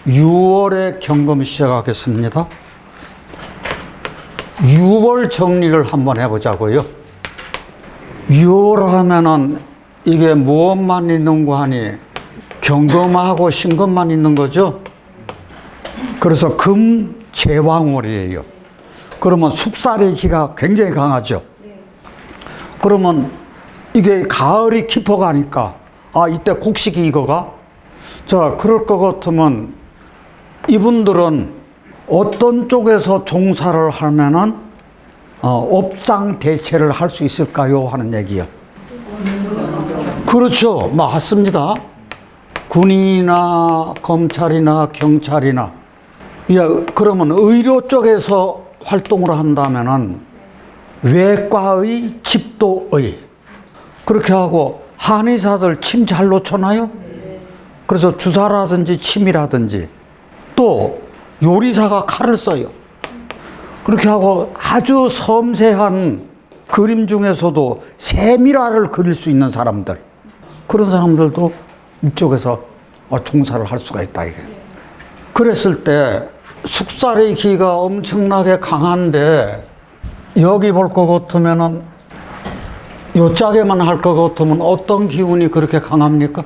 6월에 경금 시작하겠습니다. 6월 정리를 한번 해보자고요. 6월 하면은 이게 무엇만 있는 거 하니 경금하고 신금만 있는 거죠. 그래서 금제왕월이에요. 그러면 숙살의 기가 굉장히 강하죠. 그러면 이게 가을이 깊어가니까 이때 곡식이 이거가 자 그럴 것 같으면 이분들은 어떤 쪽에서 종사를 하면은 업장 대체를 할 수 있을까요 하는 얘기요. 그렇죠, 맞습니다. 군인이나 검찰이나 경찰이나 그러면 의료 쪽에서 활동을 한다면은 외과의, 집도의 그렇게 하고 한의사들 침 잘 놓쳐놔요. 그래서 주사라든지 침이라든지 또 요리사가 칼을 써요. 그렇게 하고 아주 섬세한 그림 중에서도 세밀화를 그릴 수 있는 사람들 그런 사람들도 이쪽에서 종사를 할 수가 있다 이게. 그랬을 때 숙살의 기가 엄청나게 강한데 여기 볼 것 같으면은 요 짝에만 할 것 같으면 어떤 기운이 그렇게 강합니까?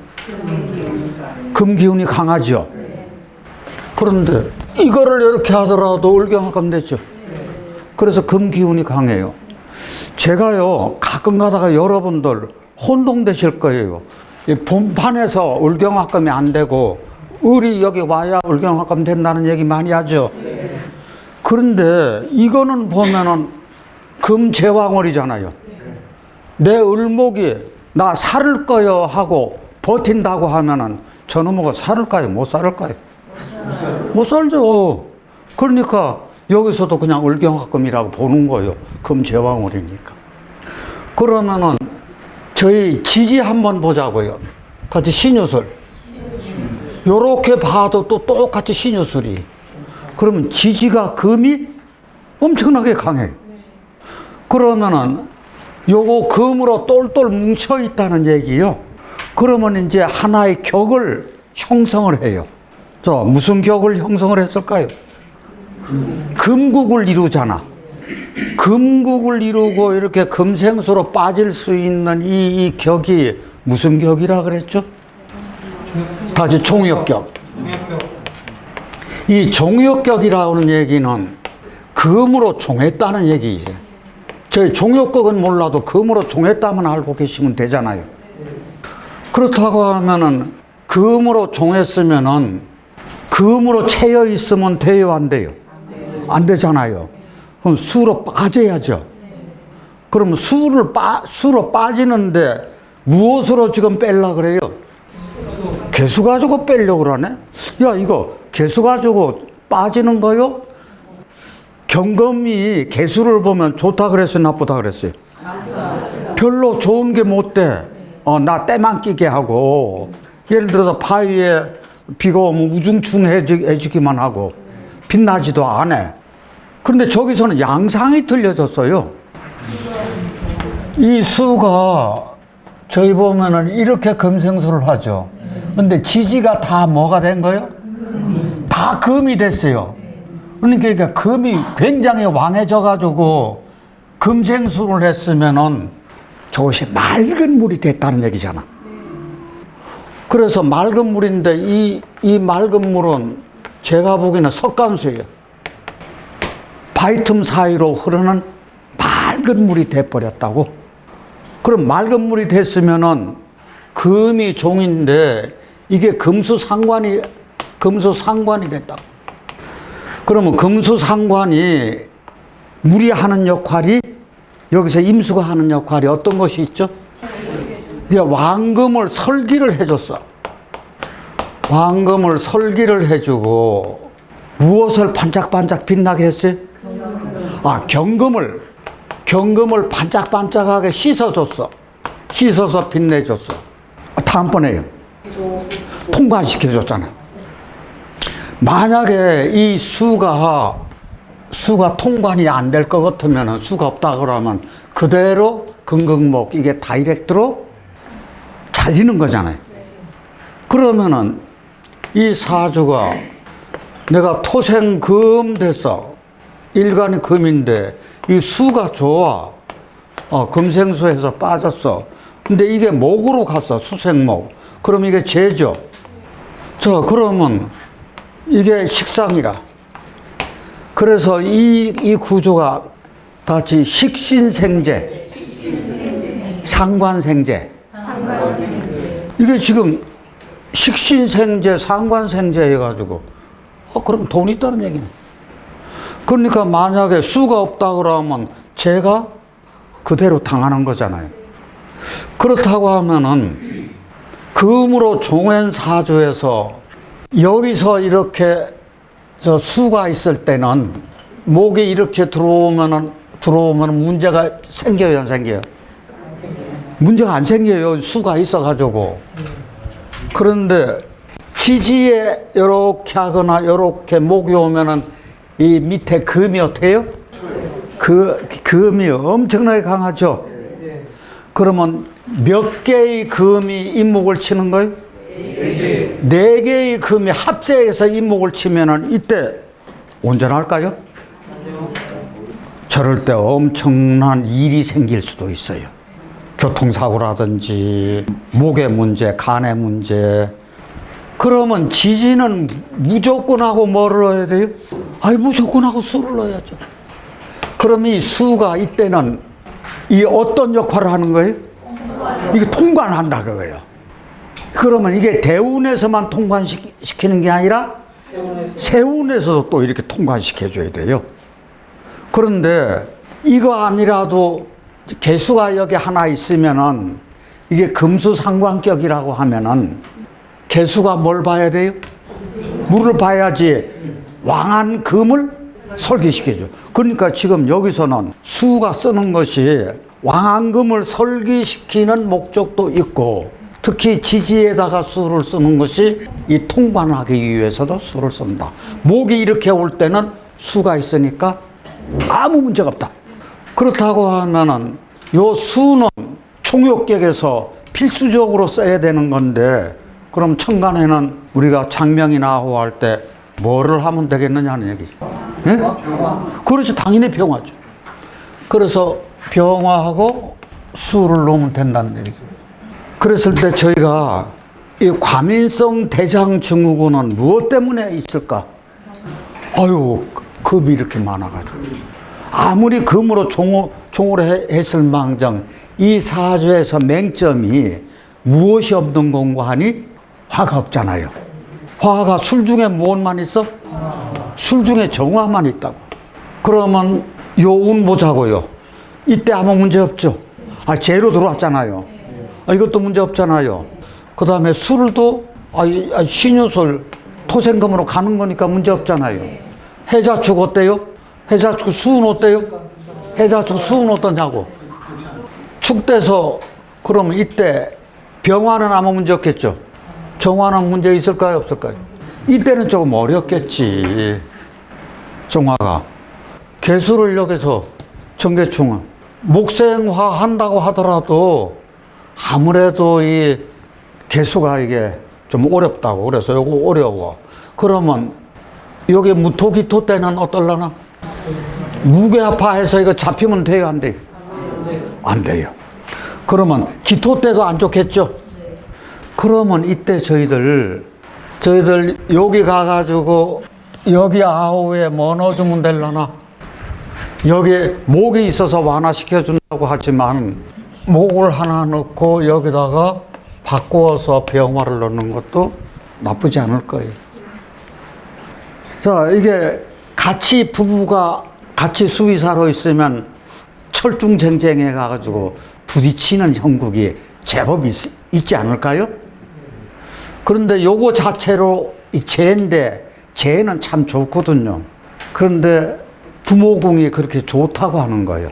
금 기운이 강하죠. 그런데 이거를 이렇게 하더라도 을경합금 되죠. 그래서 금 기운이 강해요. 제가요 가끔 가다가 여러분들 혼동되실 거예요. 이 본판에서 을경합금이 안 되고 을이 여기 와야 을경합금 된다는 얘기 많이 하죠. 그런데 이거는 보면은 금제왕월이잖아요. 내 을목이 나 살을 거요 하고 버틴다고 하면은 저놈하고 살을까요? 못 살을까요? 못 살죠. 그러니까 여기서도 그냥 을경합금이라고 보는 거예요. 금제왕월이니까. 그러면은 저희 지지 한번 보자고요. 같이 신유술. 요렇게 봐도 또 똑같이 신유술이. 그러면 지지가 금이 엄청나게 강해요. 그러면은 요거 금으로 똘똘 뭉쳐 있다는 얘기요. 그러면 이제 하나의 격을 형성을 해요. 자, 무슨 격을 형성을 했을까요? 금국을 이루잖아. 금국을 이루고 이렇게 금생수로 빠질 수 있는 이 격이 무슨 격이라 그랬죠? 다시 종역격. 이 종역격이라는 얘기는 금으로 종했다는 얘기예요. 저희 종역격은 몰라도 금으로 종했다만 알고 계시면 되잖아요. 그렇다고 하면은 금으로 종했으면은 금으로 채여 있으면 돼요, 안 돼요? 안 되잖아요. 그럼 수로 빠져야죠. 그러면 수로 빠지는데 무엇으로 지금 뺄라 그래요? 개수 가지고 빼려고 그러네? 야, 이거 개수 가지고 빠지는 거요? 경금이 개수를 보면 좋다 그랬어요, 나쁘다 그랬어요? 별로 좋은 게 못 돼. 나 때만 끼게 하고, 예를 들어서 바위에 비가 오면 우중충해지기만 하고, 빛나지도 않아. 그런데 저기서는 양상이 틀려졌어요. 이 수가 저희 보면은 이렇게 금생수를 하죠. 근데 지지가 다 뭐가 된 거예요? 다 금이 됐어요. 그러니까 금이 굉장히 왕해져가지고 금생수를 했으면은 저것이 맑은 물이 됐다는 얘기잖아. 그래서 맑은 물인데 이 맑은 물은 제가 보기에는 석간수예요. 바위 틈 사이로 흐르는 맑은 물이 돼버렸다고. 그럼 맑은 물이 됐으면은 금이 종인데 이게 금수상관이 됐다고. 그러면 금수상관이 물이 하는 역할이 여기서 임수가 하는 역할이 어떤 것이 있죠? 왕금을 설기를 해줬어. 왕금을 설기를 해주고 무엇을 반짝반짝 빛나게 했어요? 경금을 반짝반짝하게 씻어줬어. 씻어서 빛내줬어. 다음번에요. 통관시켜줬잖아. 만약에 이 수가 통관이 안 될 것 같으면 수가 없다 그러면 그대로 금극목 이게 다이렉트로 잘리는 거잖아요. 그러면은 이 사주가 내가 토생금 됐어. 일간이 금인데 이 수가 좋아. 금생수에서 빠졌어. 근데 이게 목으로 갔어. 수생목. 그럼 이게 재죠. 그러면 이게 식상이라. 그래서 이 구조가 같이 식신생재, 상관생재. 이게 지금 식신생재, 상관생재 해가지고 그럼 돈이 있다는 얘기네. 그러니까 만약에 수가 없다 그러면 제가 그대로 당하는 거잖아요. 그렇다고 하면은 금으로 종행사주에서 여기서 이렇게 수가 있을 때는 목이 이렇게 들어오면 문제가 생겨요, 안 생겨요? 문제가 안 생겨요. 수가 있어가지고. 그런데 지지에 이렇게 하거나 이렇게 목이 오면은 이 밑에 금이 어때요? 금이 엄청나게 강하죠. 그러면 몇 개의 금이 임목을 치는 거예요? 네 개의 금이 합세해서 임목을 치면은 이때 온전할까요? 저럴 때 엄청난 일이 생길 수도 있어요. 교통사고라든지 목의 문제, 간의 문제. 그러면 지지는 무조건 하고 뭐를 넣어야 돼요? 무조건 하고 수를 넣어야죠. 그럼 이 수가 이때는 이 어떤 역할을 하는 거예요? 이게 통관한다 그거예요. 그러면 이게 대운에서만 통관시키는 게 아니라 세운에서도 또 이렇게 통관시켜줘야 돼요. 그런데 이거 아니라도 개수가 여기 하나 있으면은 이게 금수상관격이라고 하면은 개수가 뭘 봐야 돼요? 물을 봐야지 왕한 금을 설계시켜줘. 그러니까 지금 여기서는 수가 쓰는 것이 왕한 금을 설계시키는 목적도 있고 특히 지지에다가 수를 쓰는 것이 이 통관하기 위해서도 수를 쓴다. 목이 이렇게 올 때는 수가 있으니까 아무 문제가 없다. 그렇다고 하면은 요 수는 총욕객에서 필수적으로 써야 되는 건데 그럼 천간에는 우리가 장명이나 하고 할 때 뭐를 하면 되겠느냐는 얘기죠. 예? 그렇지, 당연히 병화죠. 그래서 병화하고 수를 놓으면 된다는 얘기죠. 그랬을 때 저희가 이 과민성 대장증후군은 무엇 때문에 있을까? 금이 이렇게 많아가지고. 아무리 금으로 종을 했을 망정 이 사주에서 맹점이 무엇이 없는 건가 하니 화가 없잖아요. 화가 술 중에 무엇만 있어? 술 중에 정화만 있다고. 그러면 요 운 보자고요. 이때 아무 문제 없죠. 재로 들어왔잖아요. 이것도 문제 없잖아요. 그 다음에 술도 신유술 토생금으로 가는 거니까 문제 없잖아요. 해자축 어때요? 해자축 수은 어때요? 해자축 수은 어떠냐고. 축돼서 그러면 이때 병화는 아무 문제 없겠죠. 정화는 문제 있을까요? 없을까요? 이때는 조금 어렵겠지. 정화가. 개수를 여기서 정계충은 목생화 한다고 하더라도 아무래도 이 개수가 이게 좀 어렵다고. 그래서 요거 어려워. 그러면 여기 무토기토 때는 어떨라나? 무게합화해서 이거 잡히면 돼요, 안 돼요? 안 돼요. 그러면 기토 때도 안 좋겠죠? 그러면 이때 저희들 여기 가가지고 여기 아우에 뭐 넣어주면 되려나? 여기 목이 있어서 완화시켜준다고 하지만 목을 하나 넣고 여기다가 바꾸어서 병화를 넣는 것도 나쁘지 않을 거예요. 자, 이게 같이 부부가 같이 수의사로 있으면 철중쟁쟁해 가지고 부딪히는 형국이 제법 있지 않을까요? 그런데 요거 자체로 이 재인데 재는 참 좋거든요. 그런데 부모궁이 그렇게 좋다고 하는 거예요.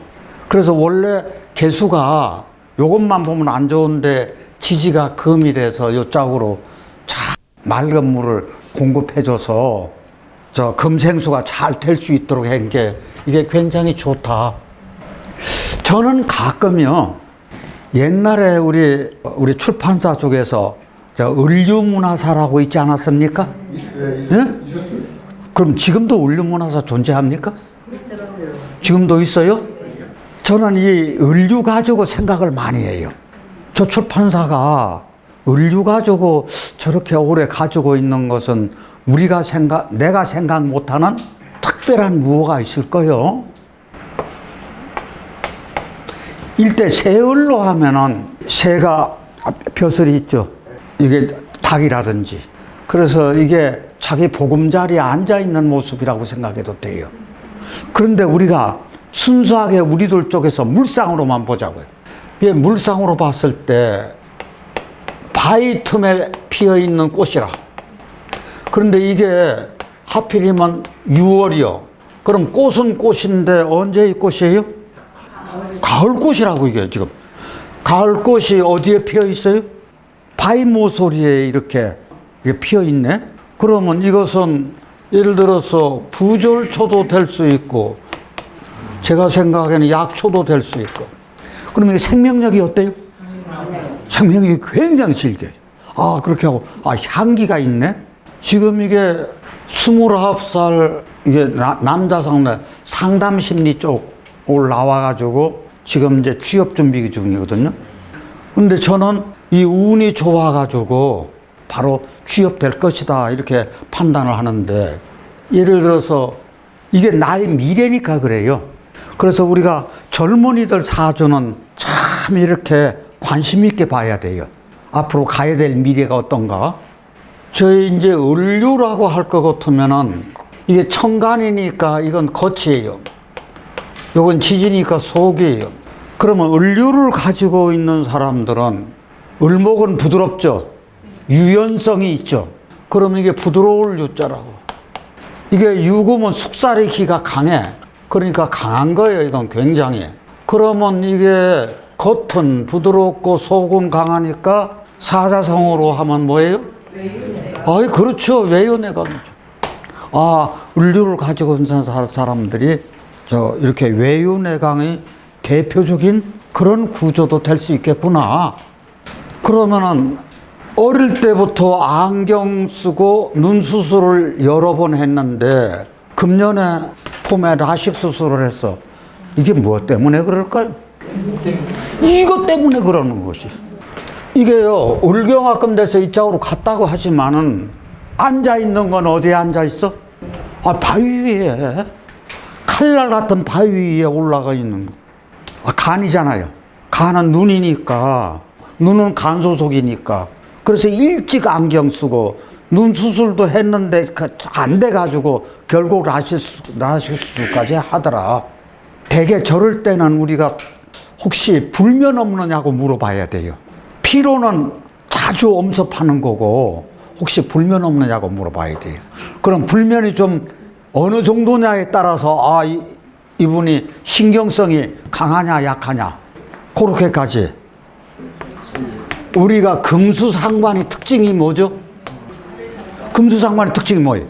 그래서 원래 개수가 요것만 보면 안 좋은데 지지가 금이 돼서 요짝으로 잘 맑은 물을 공급해줘서 저 금생수가 잘 될 수 있도록 한 게 이게 굉장히 좋다. 저는 가끔요, 옛날에 우리 출판사 쪽에서 저 을류문화사라고 있지 않았습니까? 예? 그럼 지금도 을류문화사 존재합니까? 지금도 있어요? 저는 이 을류 가지고 생각을 많이 해요. 저 출판사가 을류 가지고 저렇게 오래 가지고 있는 것은 내가 생각 못하는 특별한 무엇가 있을 거요. 일대 새을로 하면은 새가 벼슬이 있죠. 이게 닭이라든지. 그래서 이게 자기 보금자리에 앉아있는 모습이라고 생각해도 돼요. 그런데 우리가 순수하게 우리들 쪽에서 물상으로만 보자고요. 이게 물상으로 봤을 때 바위 틈에 피어있는 꽃이라. 그런데 이게 하필이면 6월이요. 그럼 꽃은 꽃인데 언제의 꽃이에요? 가을꽃이라고 이게 지금. 가을꽃이 어디에 피어있어요? 바위 모서리에 이렇게 피어있네? 그러면 이것은 예를 들어서 부절초도 될 수 있고 제가 생각에는 약초도 될 수 있고 그러면 생명력이 어때요? 생명력이 굉장히 질겨요. 그렇게 하고 향기가 있네? 지금 이게 29살 이게 남자 상담심리 쪽을 나와가지고 지금 이제 취업 준비 중이거든요. 근데 저는 이 운이 좋아가지고 바로 취업될 것이다 이렇게 판단을 하는데 예를 들어서 이게 나의 미래니까 그래요. 그래서 우리가 젊은이들 사주는 참 이렇게 관심 있게 봐야 돼요. 앞으로 가야 될 미래가 어떤가. 저희 이제 을류라고 할 것 같으면은 이게 천간이니까 이건 겉이에요. 요건 지지니까 속이에요. 그러면 을류를 가지고 있는 사람들은 을목은 부드럽죠. 유연성이 있죠. 그러면 이게 부드러울 유자라고. 이게 유금은 숙살의 기가 강해. 그러니까 강한 거예요. 이건 굉장히. 그러면 이게 겉은 부드럽고 속은 강하니까 사자성어로 하면 뭐예요? 외유내강. 그렇죠. 외유내강이죠. 을류를 가지고 있는 사람들이 이렇게 외유내강의 대표적인 그런 구조도 될 수 있겠구나. 그러면은 어릴 때부터 안경 쓰고 눈 수술을 여러 번 했는데 금년에 폼에 라식 수술을 했어. 이게 무엇 때문에 그럴까요? 이것 때문에 그러는 것이. 이게요, 을경합금 돼서 이쪽으로 갔다고 하지만은 앉아있는 건 어디에 앉아있어? 바위 위에. 칼날 같은 바위 위에 올라가 있는 거. 간이잖아요. 간은 눈이니까. 눈은 간 소속이니까. 그래서 일찍 안경 쓰고 눈 수술도 했는데 안 돼가지고 결국 라식 수술까지 하더라. 대개 저럴 때는 우리가 혹시 불면 없느냐고 물어봐야 돼요. 피로는 자주 엄습하는 거고 혹시 불면 없느냐고 물어봐야 돼요. 그럼 불면이 좀 어느 정도냐에 따라서 이분이 신경성이 강하냐 약하냐 그렇게까지. 우리가 금수상관의 특징이 뭐죠? 금수상관의 특징이 뭐예요?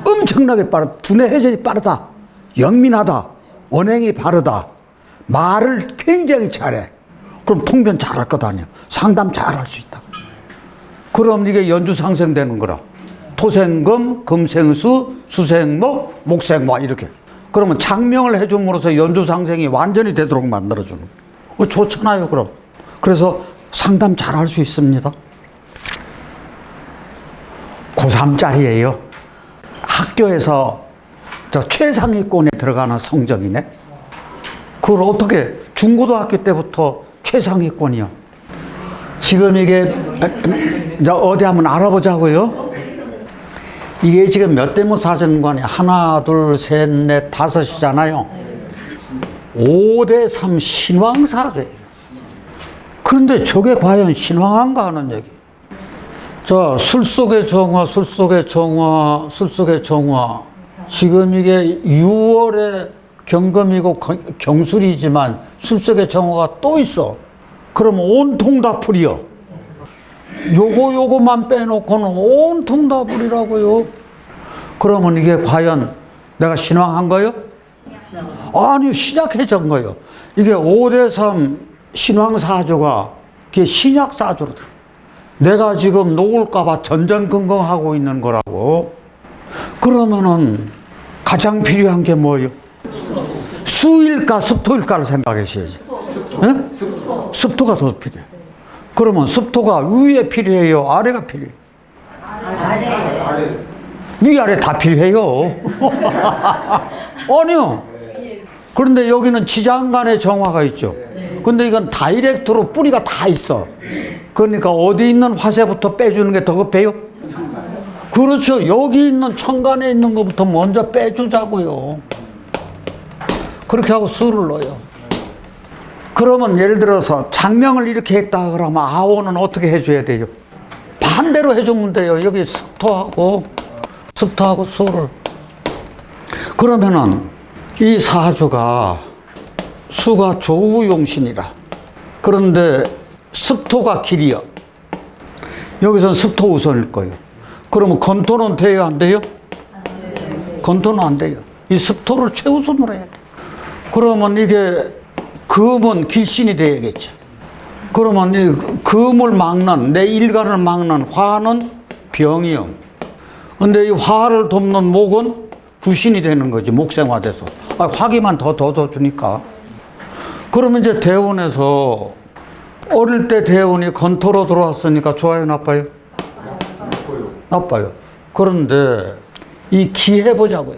엄청나게 빠르다. 두뇌 회전이 빠르다. 영민하다. 언행이 바르다. 말을 굉장히 잘해. 그럼 통변 잘할 것 아니야. 상담 잘할 수 있다. 그럼 이게 연주상생되는 거라. 토생금, 금생수, 수생목, 목생화 이렇게. 그러면 장명을 해줌으로써 연주상생이 완전히 되도록 만들어주는 거. 좋잖아요 그럼. 그래서 상담 잘할 수 있습니다. 고3짜리예요. 학교에서 최상위권에 들어가는 성적이네. 그걸 어떻게 중고등학교 때부터 최상위권이요. 지금 이게 어디 한번 알아보자고요. 이게 지금 몇 대문 사전관이 하나, 둘, 셋, 넷, 다섯이잖아요. 5대3 신왕사회예요. 그런데 저게 과연 신왕한가 하는 얘기. 술 속의 정화, 술 속의 정화, 술 속의 정화. 지금 이게 6월에 경금이고 경술이지만 술 속의 정화가 또 있어. 그럼 온통 다 풀이요. 요거만 빼놓고는 온통 다 풀이라고요. 그러면 이게 과연 내가 신왕한 거요? 아니요, 신약해진 거요. 이게 5대3 신왕사주가 그게 신약사주로. 내가 지금 녹을까봐 전전긍긍하고 있는 거라고. 그러면은 가장 필요한 게 뭐예요? 수일까 습토일까를 생각하셔야지. 네? 습토가 더 필요해요. 그러면 습토가 위에 필요해요? 아래가 필요해요? 아래. 위아래 다 필요해요. 아니요. 그런데 여기는 지장 간의 정화가 있죠. 근데 이건 다이렉트로 뿌리가 다 있어. 그러니까 어디 있는 화세부터 빼주는 게 더 급해요? 그렇죠. 여기 있는 천간에 있는 것부터 먼저 빼주자고요. 그렇게 하고 수를 넣어요. 그러면 예를 들어서 장명을 이렇게 했다 그러면 아오는 어떻게 해줘야 돼요? 반대로 해주면 돼요. 여기 습토하고 수를. 그러면은 이 사주가 수가 조우용신이라. 그런데 습토가 길이요. 여기서는 습토 우선일 거예요. 그러면 건토는 돼요, 안 돼요? 건토는 안 돼요. 이 습토를 최우선으로 해야 돼. 그러면 이게 금은 길신이 돼야겠죠. 그러면 이 금을 막는, 내 일간을 막는 화는 병이요. 근데 이 화를 돕는 목은 구신이 되는 거지, 목생화돼서. 화기만 더 주니까. 그러면 이제 대운에서 어릴 때 대운이 건토로 들어왔으니까 좋아요, 나빠요? 나빠요. 그런데 이 기해보자고요.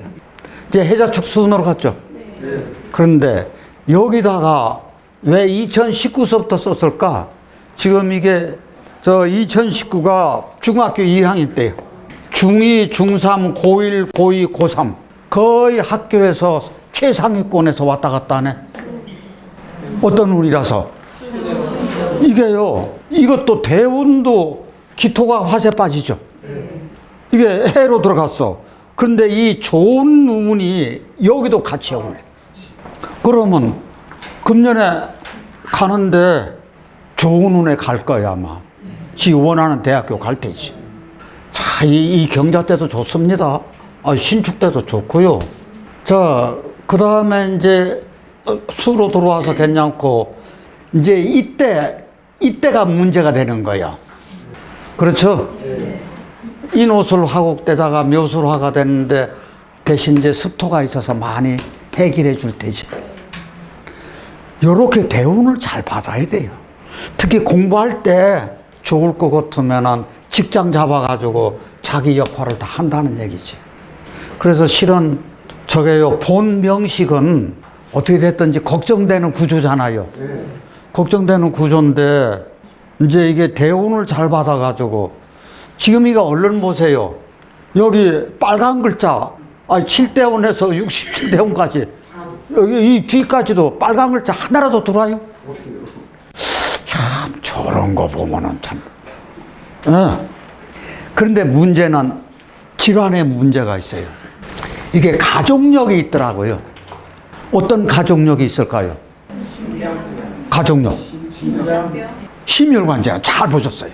이제 해자축순으로 갔죠. 그런데 여기다가 왜 2019서부터 썼을까? 지금 이게 저 2019가 중학교 2학년 때예요. 중2, 중3, 고1, 고2, 고3 거의 학교에서 최상위권에서 왔다 갔다 하네. 어떤 운이라서 이게요. 이것도 대운도 기토가 화세 빠지죠. 이게 해로 들어갔어. 그런데 이 좋은 운이 여기도 같이 오네. 그러면 금년에 가는데 좋은 운에 갈 거야 아마. 지 원하는 대학교 갈 테지. 자, 이 경자 때도 좋습니다. 신축 때도 좋고요. 자, 그 다음에 이제 수로 들어와서 괜찮고 이제 이때가 문제가 되는 거예요. 그렇죠? 인호술 화국되다가 묘술화가 됐는데 대신 이제 습토가 있어서 많이 해결해 줄 테지. 요렇게 대운을 잘 받아야 돼요. 특히 공부할 때 좋을 것 같으면은 직장 잡아가지고 자기 역할을 다 한다는 얘기지. 그래서 실은 저게요, 본 명식은 어떻게 됐든지 걱정되는 구조잖아요. 걱정되는 구조인데 이제 이게 대운을 잘 받아가지고 지금 이거 얼른 보세요. 여기 빨간 글자 7대운에서 67대운까지 여기 이 뒤까지도 빨간 글자 하나라도 들어와요? 없어요. 참 저런 거 보면은 참. 그런데 문제는 질환에 문제가 있어요. 이게 가족력이 있더라고요. 어떤 가족력이 있을까요? 가족력. 심혈관절 잘 보셨어요.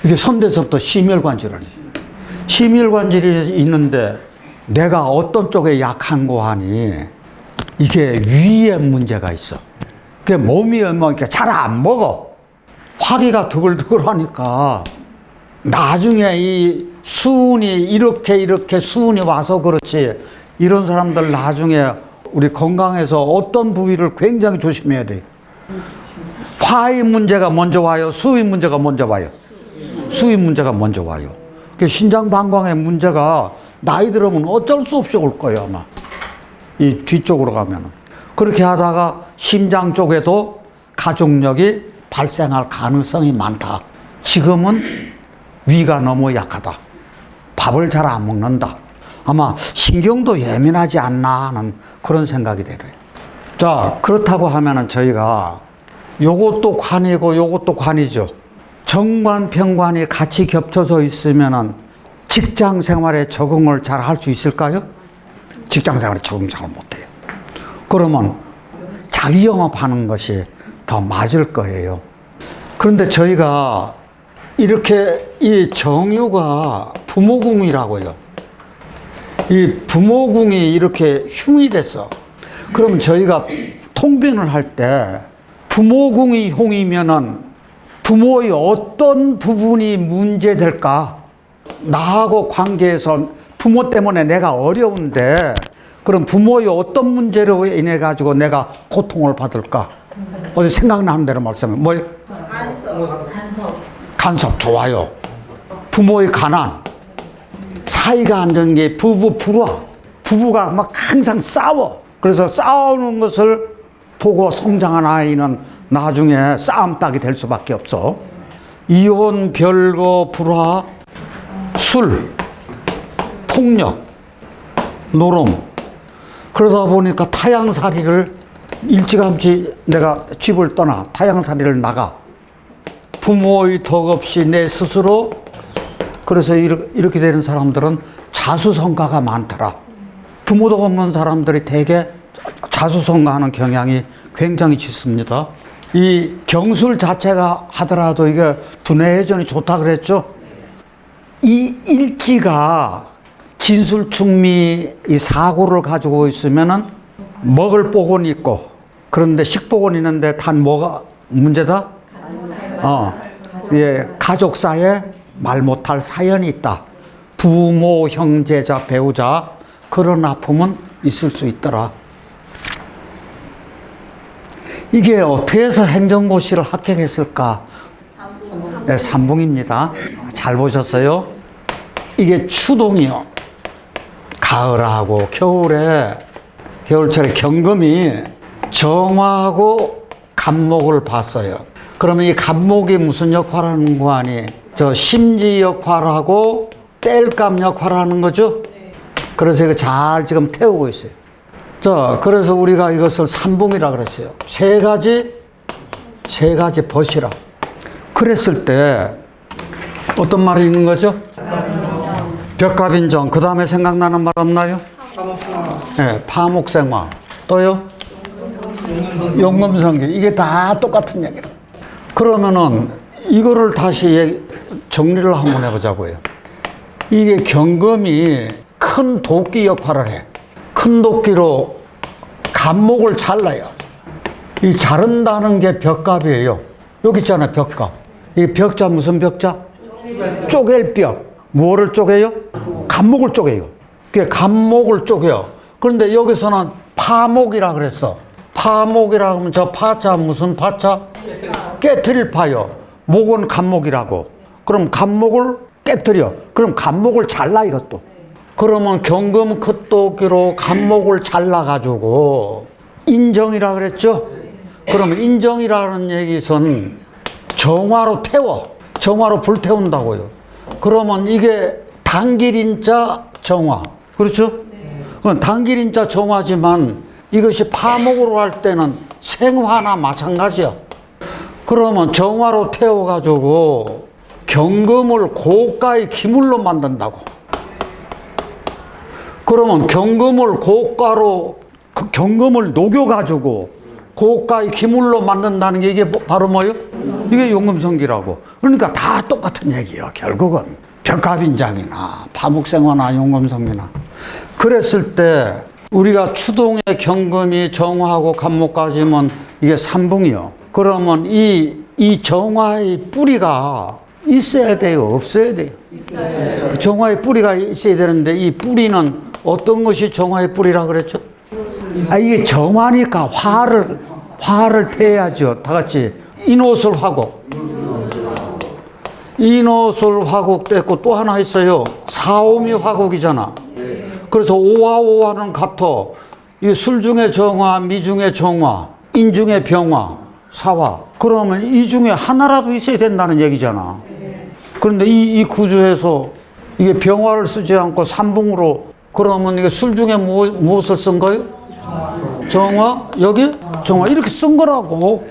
이게 선대서부터 심혈관절을. 심혈관절이 있는데 내가 어떤 쪽에 약한 거 하니 이게 위에 문제가 있어. 그 몸이 뭐 이렇게 잘 안 먹어. 화기가 드글드글 하니까 나중에 이 수운이 이렇게 수운이 와서 그렇지 이런 사람들 나중에 우리 건강에서 어떤 부위를 굉장히 조심해야 돼. 화의 문제가 먼저 와요? 수의 문제가 먼저 와요? 수의 문제가 먼저 와요. 그 신장 방광의 문제가 나이 들으면 어쩔 수 없이 올 거예요, 아마. 이 뒤쪽으로 가면은. 그렇게 하다가 심장 쪽에도 가족력이 발생할 가능성이 많다. 지금은 위가 너무 약하다. 밥을 잘 안 먹는다. 아마 신경도 예민하지 않나 하는 그런 생각이 들어요. 자, 그렇다고 하면은 저희가 요것도 관이고 요것도 관이죠. 정관, 병관이 같이 겹쳐서 있으면은 직장 생활에 적응을 잘 할 수 있을까요? 직장 생활에 적응 잘 못해요. 그러면 자기 영업하는 것이 더 맞을 거예요. 그런데 저희가 이렇게 이 정유가 부모궁이라고요. 이 부모궁이 이렇게 흉이 됐어. 그럼 저희가 통변을 할 때 부모궁이 흉이면은 부모의 어떤 부분이 문제될까? 나하고 관계에서 부모 때문에 내가 어려운데 그럼 부모의 어떤 문제로 인해 가지고 내가 고통을 받을까? 어디 생각나는 대로 말씀해. 뭐? 간섭 좋아요. 부모의 가난. 사이가 안 되는 게 부부 불화. 부부가 막 항상 싸워. 그래서 싸우는 것을 보고 성장한 아이는 나중에 싸움닭이 될 수밖에 없어. 이혼, 별거, 불화, 술, 폭력, 노름. 그러다 보니까 타향살이를 일찌감치 내가 집을 떠나 타향살이를 나가. 부모의 덕 없이 내 스스로. 그래서 이렇게 되는 사람들은 자수성가가 많더라. 부모 덕 없는 사람들이 대개 자수성가하는 경향이 굉장히 짙습니다. 이 경술 자체가 하더라도 이게 두뇌회전이 좋다 그랬죠. 이 일지가 진술충미 이 사고를 가지고 있으면은 먹을 복은 있고 그런데 식복은 있는데 단 뭐가 문제다? 예, 가족사에 말 못할 사연이 있다. 부모, 형제자, 배우자 그런 아픔은 있을 수 있더라. 이게 어떻게 해서 행정고시를 합격했을까? 네, 삼봉입니다. 잘 보셨어요? 이게 추동이요. 가을하고 겨울에 겨울철에 경금이 정화하고 간목을 봤어요. 그러면 이 간목이 무슨 역할을 하는 거 아니? 저 심지 역할하고 땔감 역할을 하는 거죠? 그래서 이거 잘 지금 태우고 있어요. 자, 그래서 우리가 이것을 삼봉이라 그랬어요. 세 가지 벗이라. 그랬을 때 어떤 말이 있는 거죠? 벽갑인정. 그 다음에 생각나는 말 없나요? 네, 파목생화. 또요? 용금성기. 이게 다 똑같은 얘기라. 그러면은 이거를 다시 정리를 한번 해보자고요. 이게 경금이 큰 도끼 역할을 해. 큰 도끼로 간목을 잘라요. 이 자른다는 게 벽갑이에요. 여기 있잖아요, 벽갑. 이 벽자 무슨 벽자? 쪼갤 벽. 뭐를 쪼개요? 간목을 쪼개요. 그게 간목을 쪼개요. 그런데 여기서는 파목이라 그랬어. 파목이라 하면 저 파자 무슨 파자? 깨트릴 파요. 목은 간목이라고. 그럼 간목을 깨트려. 그럼 간목을 잘라 이것도. 그러면 경금 컷도끼로 간목을 잘라가지고 인정이라 그랬죠? 그러면 인정이라는 얘기선 정화로 태워. 정화로 불태운다고요. 그러면 이게 단길인자 정화. 그렇죠? 그건 단길인자 정화지만 이것이 파목으로 할 때는 생화나 마찬가지야. 그러면 정화로 태워가지고 경금을 고가의 기물로 만든다고. 그러면 경금을 고가로, 그 경금을 녹여가지고 고가의 기물로 만든다는 게 이게 바로 뭐예요? 이게 용금성기라고. 그러니까 다 똑같은 얘기예요, 결국은. 벽갑인장이나 파목생화나 용금성기나. 그랬을 때 우리가 추동의 경금이 정화하고 간목까지면 이게 삼봉이요. 그러면 이 정화의 뿌리가 있어야 돼요, 없어야 돼요? 있어요. 그 정화의 뿌리가 있어야 되는데 이 뿌리는 어떤 것이 정화의 뿌리라 그랬죠? 이게 정화니까 화를 태야죠. 다 같이 인호술 화곡. 인호술 화곡 됐고 또 하나 있어요. 사오미 화곡이잖아. 그래서 오화오화는 같아. 이 술 중에 정화, 미 중에 정화, 인 중에 병화, 사화. 그러면 이 중에 하나라도 있어야 된다는 얘기잖아. 그런데 이 구조에서 이게 병화를 쓰지 않고 삼봉으로 그러면 이게 술 중에 무엇을 쓴 거예요? 정화? 여기? 정화. 이렇게 쓴 거라고.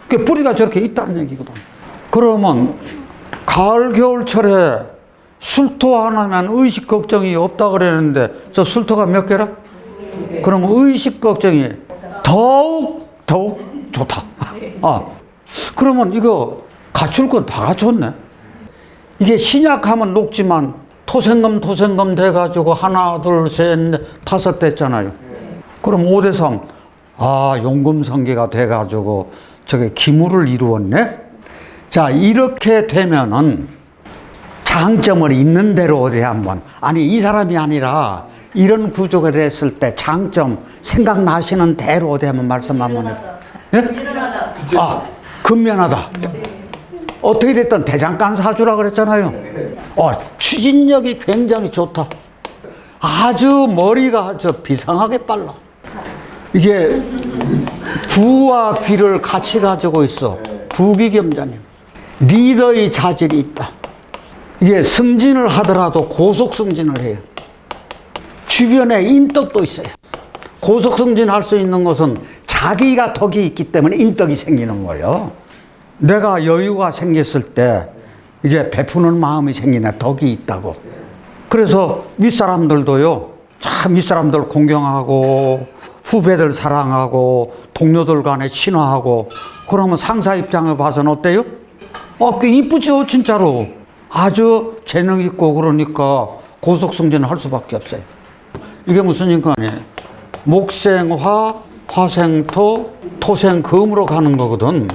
그 뿌리가 저렇게 있다는 얘기거든. 그러면 가을, 겨울철에 술토 하나면 의식 걱정이 없다 그랬는데 저 술토가 몇 개라? 그러면 의식 걱정이 더욱 좋다. 그러면 이거 갖출 건 다 갖췄네. 이게 신약하면 녹지만 토생금 돼가지고 하나, 둘, 셋, 넷, 다섯 됐잖아요. 그럼 5대3. 용금성기가 돼가지고 저게 기물을 이루었네? 자, 이렇게 되면은 장점을 있는 대로 어디 한번. 아니, 이 사람이 아니라 이런 구조가 됐을 때 장점 생각나시는 대로 어디 한번 말씀 한번 해요. 예? 아, 근면하다. 어떻게 됐든 대장간 사주라 그랬잖아요. 추진력이 굉장히 좋다. 아주 머리가 아주 비상하게 빨라. 이게 부와 귀를 같이 가지고 있어. 부귀겸자님. 리더의 자질이 있다. 이게 승진을 하더라도 고속 승진을 해요. 주변에 인덕도 있어요. 고속 승진할 수 있는 것은 자기가 덕이 있기 때문에 인덕이 생기는 거예요. 내가 여유가 생겼을 때 이게 베푸는 마음이 생기네. 덕이 있다고. 그래서 윗사람들도요, 참 윗사람들 공경하고 후배들 사랑하고 동료들 간에 친화하고 그러면 상사 입장에 봐서는 어때요? 꽤 이쁘죠, 진짜로. 아주 재능 있고 그러니까 고속 승진을 할 수밖에 없어요. 이게 무슨 인간이에요? 목생화, 화생토, 토생금으로 가는 거거든.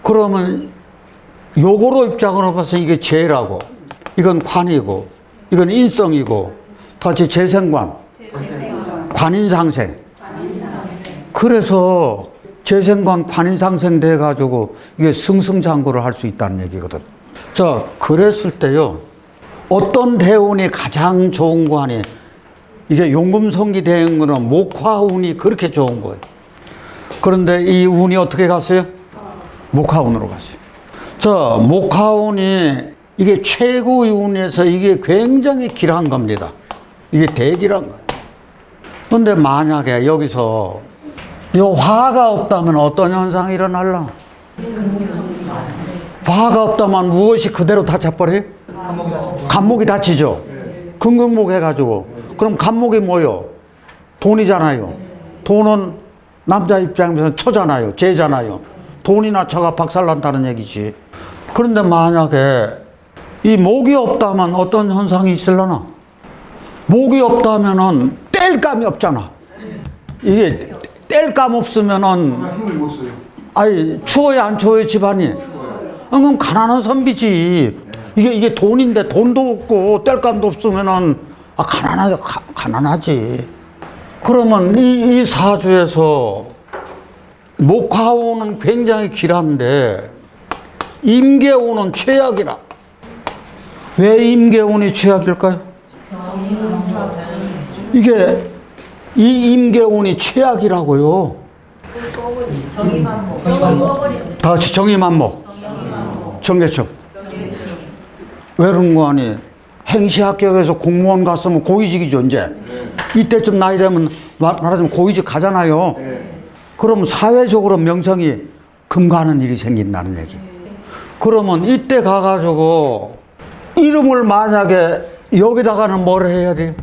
그러면 요거로 입장으로 봐서 이게 재라고, 이건 관이고, 이건 인성이고, 같이 재생관, 관인상생. 그래서 재생관, 관인상생 돼가지고 이게 승승장구를 할 수 있다는 얘기거든. 자, 그랬을 때요, 어떤 대운이 가장 좋은 거 아니에요? 이게 용금성기 된 거는 목화운이 그렇게 좋은 거예요. 그런데 이 운이 어떻게 갔어요? 목화운으로 갔어요. 자, 목화운이 이게 최고의 운에서 이게 굉장히 길한 겁니다. 이게 대길한 거예요. 근데 만약에 여기서 이 화가 없다면 어떤 현상이 일어날라? 화가 없다면 무엇이 그대로 다쳐버려요? 간목이 다치죠. 근근목 해가지고. 그럼 간목이 뭐요? 돈이잖아요. 돈은 남자 입장에서 처잖아요. 재잖아요. 돈이나 처가 박살난다는 얘기지. 그런데 만약에 이 목이 없다면 어떤 현상이 있으려나? 목이 없다면은 뗄감이 없잖아. 이게 뗄감 없으면은 아니 추워야 안 추워요 집안이? 그럼 가난한 선비지. 이게 돈인데 돈도 없고 뗄감도 없으면은 가난하지. 그러면 이 사주에서 목화운은 굉장히 길한데 임계운은 최악이라. 왜 임계운이 최악일까요? 이게 이 임계운이 최악이라고요. 다 같이 정의만목. 정계청. 왜 그런 거 아니? 행시 합격해서 공무원 갔으면 고위직이죠, 이제. 이때쯤 나이 되면 말하자면 고위직 가잖아요. 그럼 사회적으로 명성이 금가는 일이 생긴다는 얘기. 그러면 이때 가가지고 이름을 만약에 여기다가는 뭘 해야 돼요?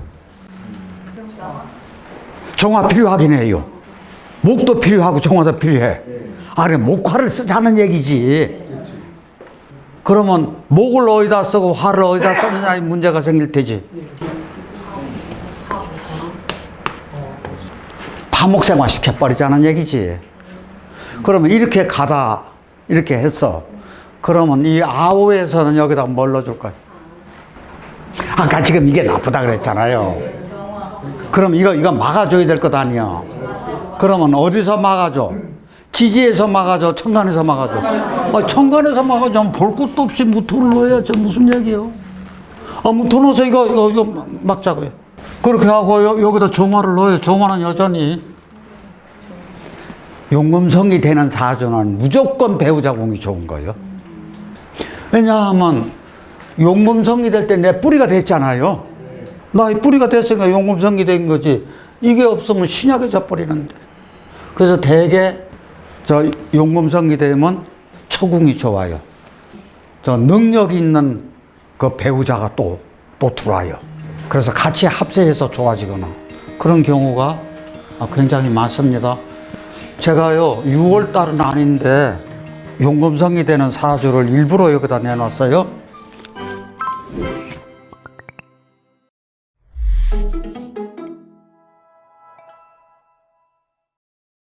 정화 필요하긴 해요. 목도 필요하고 정화도 필요해. 그래, 목화를 쓰자는 얘기지. 그러면 목을 어디다 쓰고 화를 어디다 쓰느냐에 문제가 생길 테지. 파목생화 시켜버리자는 얘기지. 그러면 이렇게 가다 이렇게 했어. 그러면 이 아우에서는 여기다 뭘 넣어줄 거야? 아까 지금 이게 나쁘다 그랬잖아요. 그럼 이거 막아줘야 될 것 아니야. 그러면 어디서 막아줘? 지지에서 막아줘? 천간에서 막아줘? 천간에서 막아줘? 볼 것도 없이 무토를 넣어야지. 무슨 얘기예요? 무토 넣어서 이거 막자고요. 그렇게 하고 여기다 정화를 넣어요. 정화는 여전히 용금성이 되는 사주는 무조건 배우자 공이 좋은 거예요. 왜냐하면 용금성이 될 때 내 뿌리가 됐잖아요. 나 이 뿌리가 됐으니까 용금성이 된 거지. 이게 없으면 신약에 져버리는데. 그래서 대개 용금성이 되면 처궁이 좋아요. 능력 있는 그 배우자가 또 들어와요. 그래서 같이 합세해서 좋아지거나 그런 경우가 굉장히 많습니다. 제가요 6월 달은 아닌데 용금성이 되는 사주를 일부러 여기다 내놨어요.